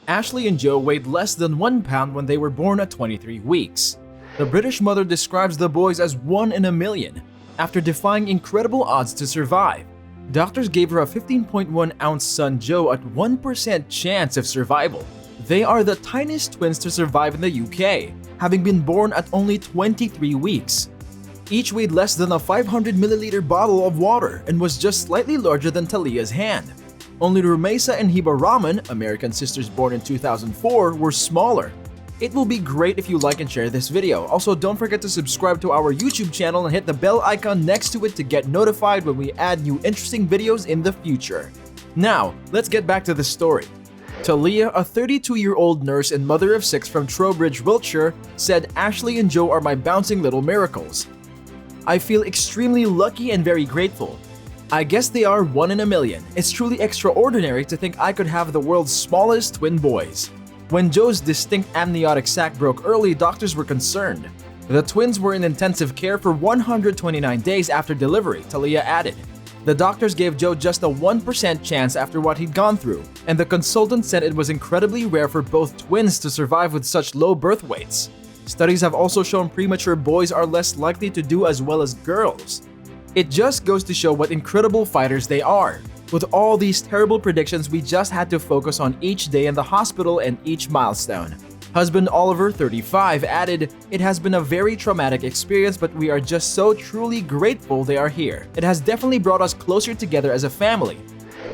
Ashley and Joe weighed less than 1 pound when they were born at 23 weeks. The British mother describes the boys as 1 in a million, after defying incredible odds to survive. Doctors gave her a 15.1-ounce son Joe at 1% chance of survival. They are the tiniest twins to survive in the UK, having been born at only 23 weeks. Each weighed less than a 500ml bottle of water and was just slightly larger than Talia's hand. Only Rumaisa and Hiba Rahman, American sisters born in 2004, were smaller. It will be great if you like and share this video. Also, don't forget to subscribe to our YouTube channel and hit the bell icon next to it to get notified when we add new interesting videos in the future. Now, let's get back to the story. Talia, a 32-year-old nurse and mother of 6 from Trowbridge, Wiltshire, said Ashley and Joe are my bouncing little miracles. I feel extremely lucky and very grateful. I guess they are 1 in a million. It's truly extraordinary to think I could have the world's smallest twin boys. When Joe's distinct amniotic sac broke early, doctors were concerned. The twins were in intensive care for 129 days after delivery, Talia added. The doctors gave Joe just a 1% chance after what he'd gone through, and the consultant said it was incredibly rare for both twins to survive with such low birth weights. Studies have also shown premature boys are less likely to do as well as girls. It just goes to show what incredible fighters they are. With all these terrible predictions, we just had to focus on each day in the hospital and each milestone. Husband Oliver, 35, added, "It has been a very traumatic experience, but we are just so truly grateful they are here. It has definitely brought us closer together as a family.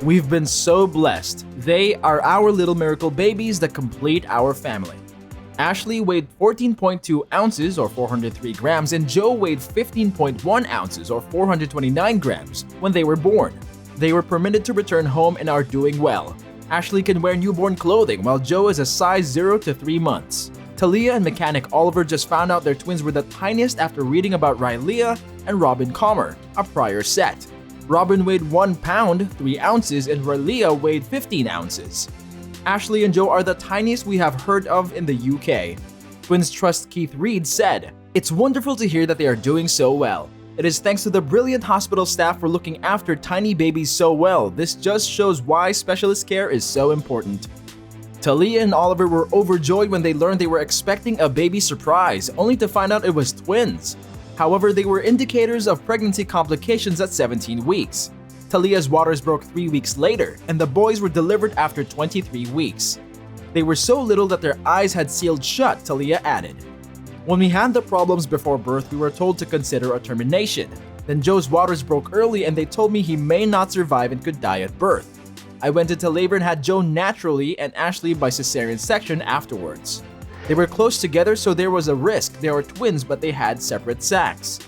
We've been so blessed. They are our little miracle babies that complete our family." Ashley weighed 14.2 ounces or 403 grams and Joe weighed 15.1 ounces or 429 grams when they were born. They were permitted to return home and are doing well. Ashley can wear newborn clothing while Joe is a size 0 to 3 months. Talia and mechanic Oliver just found out their twins were the tiniest after reading about Rylea and Robin Comer, a prior set. Robin weighed 1 pound, 3 ounces and Rylea weighed 15 ounces. Ashley and Joe are the tiniest we have heard of in the UK. Twins Trust Keith Reed said, "It's wonderful to hear that they are doing so well. It is thanks to the brilliant hospital staff for looking after tiny babies so well. This just shows why specialist care is so important." Talia and Oliver were overjoyed when they learned they were expecting a baby surprise, only to find out it was twins. However, they were indicators of pregnancy complications at 17 weeks. Talia's waters broke 3 weeks later, and the boys were delivered after 23 weeks. They were so little that their eyes had sealed shut, Talia added. "When we had the problems before birth, we were told to consider a termination. Then Joe's waters broke early and they told me he may not survive and could die at birth. I went into labor and had Joe naturally and Ashley by cesarean section afterwards. They were close together, so there was a risk. They were twins, but they had separate sacs."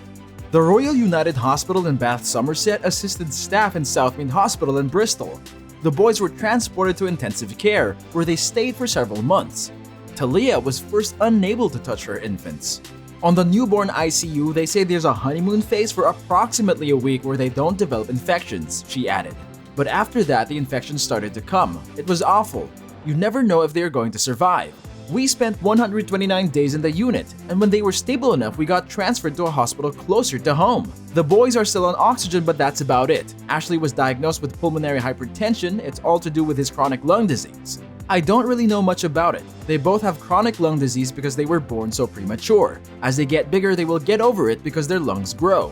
The Royal United Hospital in Bath, Somerset assisted staff in Southmead Hospital in Bristol. The boys were transported to intensive care, where they stayed for several months. Talia was first unable to touch her infants. On the newborn ICU, they say there's a honeymoon phase for approximately a week where they don't develop infections, she added. But after that, the infections started to come. It was awful. You never know if they're going to survive. We spent 129 days in the unit, and when they were stable enough, we got transferred to a hospital closer to home. The boys are still on oxygen, but that's about it. Ashley was diagnosed with pulmonary hypertension. It's all to do with his chronic lung disease. I don't really know much about it. They both have chronic lung disease because they were born so premature. As they get bigger, they will get over it because their lungs grow.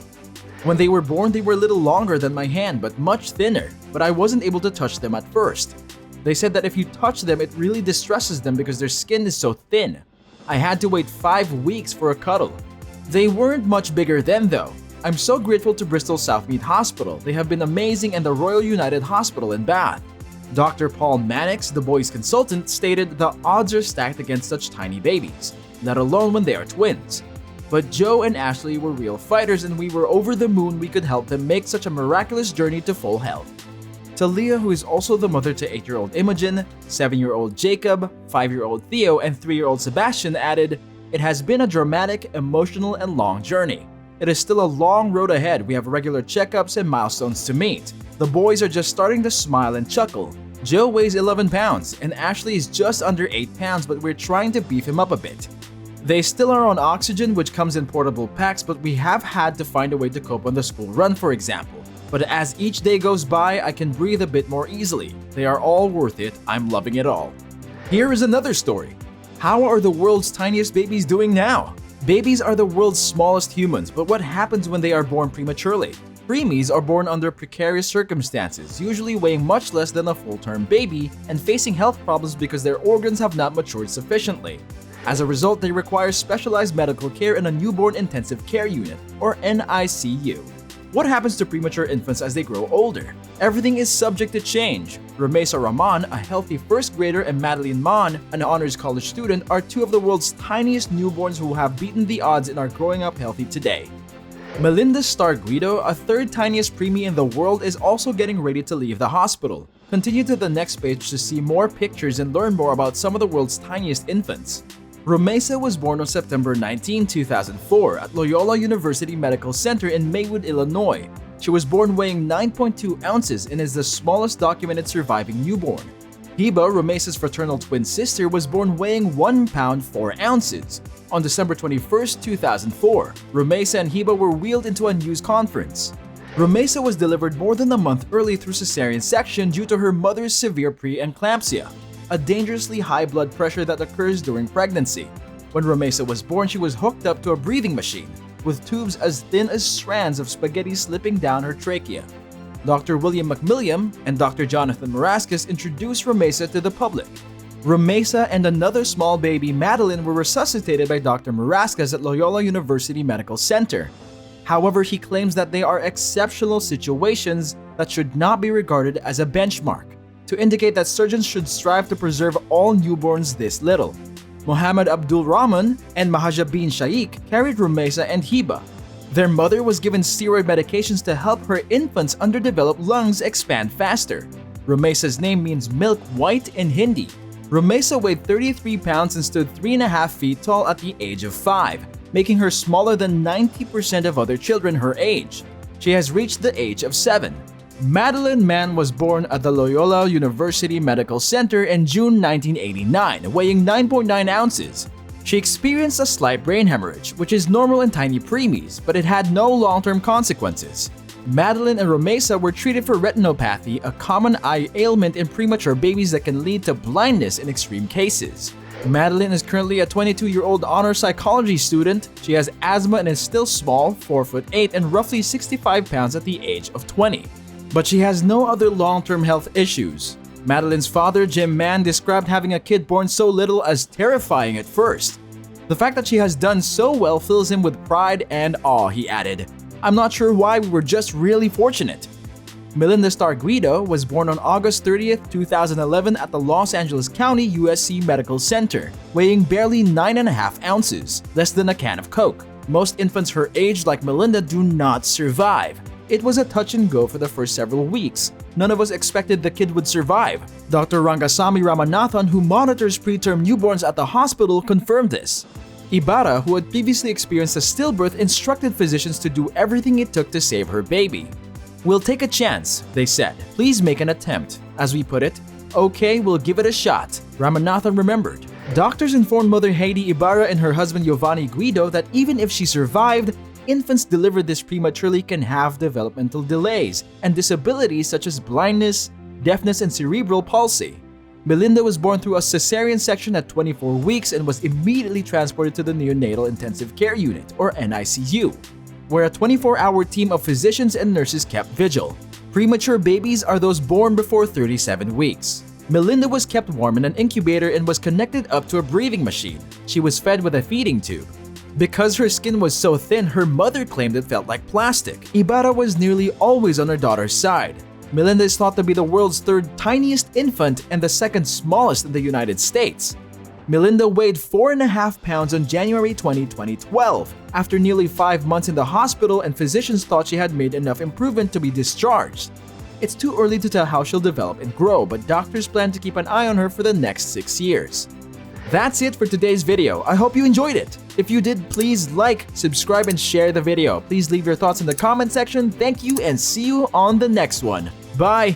When they were born, they were a little longer than my hand, but much thinner, but I wasn't able to touch them at first. They said that if you touch them, it really distresses them because their skin is so thin. I had to wait 5 weeks for a cuddle. They weren't much bigger then though. I'm so grateful to Bristol Southmead Hospital. They have been amazing, and the Royal United Hospital in Bath. Dr. Paul Mannix, the boys' consultant, stated the odds are stacked against such tiny babies, let alone when they are twins. But Joe and Ashley were real fighters, and we were over the moon we could help them make such a miraculous journey to full health. Talia, who is also the mother to 8-year-old Imogen, 7-year-old Jacob, 5-year-old Theo, and 3-year-old Sebastian, added, "It has been a dramatic, emotional, and long journey. It is still a long road ahead. We have regular checkups and milestones to meet. The boys are just starting to smile and chuckle. Joe weighs 11 pounds, and Ashley is just under 8 pounds, but we're trying to beef him up a bit. They still are on oxygen, which comes in portable packs, but we have had to find a way to cope on the school run, for example. But as each day goes by, I can breathe a bit more easily. They are all worth it. I'm loving it all." Here is another story. How are the world's tiniest babies doing now? Babies are the world's smallest humans, but what happens when they are born prematurely? Preemies are born under precarious circumstances, usually weighing much less than a full-term baby and facing health problems because their organs have not matured sufficiently. As a result, they require specialized medical care in a newborn intensive care unit, or NICU. What happens to premature infants as they grow older? Everything is subject to change. Rumaisa Rahman, a healthy first grader, and Madeline Mon, an honors college student, are two of the world's tiniest newborns who have beaten the odds and are growing up healthy today. Melinda Star Guido, a third tiniest preemie in the world, is also getting ready to leave the hospital. Continue to the next page to see more pictures and learn more about some of the world's tiniest infants. Romesa was born on September 19, 2004 at Loyola University Medical Center in Maywood, Illinois. She was born weighing 9.2 ounces and is the smallest documented surviving newborn. Hiba, Romesa's fraternal twin sister, was born weighing 1 pound 4 ounces. On December 21, 2004, Rumaisa and Hiba were wheeled into a news conference. Romesa was delivered more than a month early through cesarean section due to her mother's severe preeclampsia, a dangerously high blood pressure that occurs during pregnancy. When Romesa was born, she was hooked up to a breathing machine, with tubes as thin as strands of spaghetti slipping down her trachea. Dr. William McMilliam and Dr. Jonathan Marascus introduced Romesa to the public. Romesa and another small baby, Madeline, were resuscitated by Dr. Marascus at Loyola University Medical Center. However, he claims that they are exceptional situations that should not be regarded as a benchmark, to indicate that surgeons should strive to preserve all newborns this little. Mohammed Abdul Rahman and Mahaja bin Shaikh carried Romesa and Hiba. Their mother was given steroid medications to help her infant's underdeveloped lungs expand faster. Romesa's name means milk white in Hindi. Romesa weighed 33 pounds and stood 3.5 feet tall at the age of 5, making her smaller than 90% of other children her age. She has reached the age of 7. Madeline Mann was born at the Loyola University Medical Center in June 1989, weighing 9.9 ounces. She experienced a slight brain hemorrhage, which is normal in tiny preemies, but it had no long-term consequences. Madeline and Romesa were treated for retinopathy, a common eye ailment in premature babies that can lead to blindness in extreme cases. Madeline is currently a 22-year-old honor psychology student. She has asthma and is still small, 4'8", and roughly 65 pounds at the age of 20. But she has no other long-term health issues. Madeline's father, Jim Mann, described having a kid born so little as terrifying at first. The fact that she has done so well fills him with pride and awe, he added. I'm not sure why, we were just really fortunate. Melinda Star Guido was born on August 30, 2011 at the Los Angeles County USC Medical Center, weighing barely 9.5 ounces, less than a can of Coke. Most infants her age, like Melinda, do not survive. It was a touch and go for the first several weeks. None of us expected the kid would survive. Dr. Rangasamy Ramanathan, who monitors preterm newborns at the hospital, confirmed this. Ibarra, who had previously experienced a stillbirth, instructed physicians to do everything it took to save her baby. We'll take a chance, they said. Please make an attempt. As we put it, okay, we'll give it a shot, Ramanathan remembered. Doctors informed mother Heidi Ibarra and her husband Giovanni Guido that even if she survived, infants delivered this prematurely can have developmental delays and disabilities such as blindness, deafness, and cerebral palsy. Melinda was born through a cesarean section at 24 weeks and was immediately transported to the Neonatal Intensive Care Unit, or NICU, where a 24-hour team of physicians and nurses kept vigil. Premature babies are those born before 37 weeks. Melinda was kept warm in an incubator and was connected up to a breathing machine. She was fed with a feeding tube. Because her skin was so thin, her mother claimed it felt like plastic. Ibarra was nearly always on her daughter's side. Melinda is thought to be the world's third tiniest infant and the second smallest in the United States. Melinda weighed 4.5 pounds on January 20, 2012, after nearly 5 months in the hospital, and physicians thought she had made enough improvement to be discharged. It's too early to tell how she'll develop and grow, but doctors plan to keep an eye on her for the next 6 years. That's it for today's video. I hope you enjoyed it. If you did, please like, subscribe, and share the video. Please leave your thoughts in the comment section. Thank you and see you on the next one. Bye!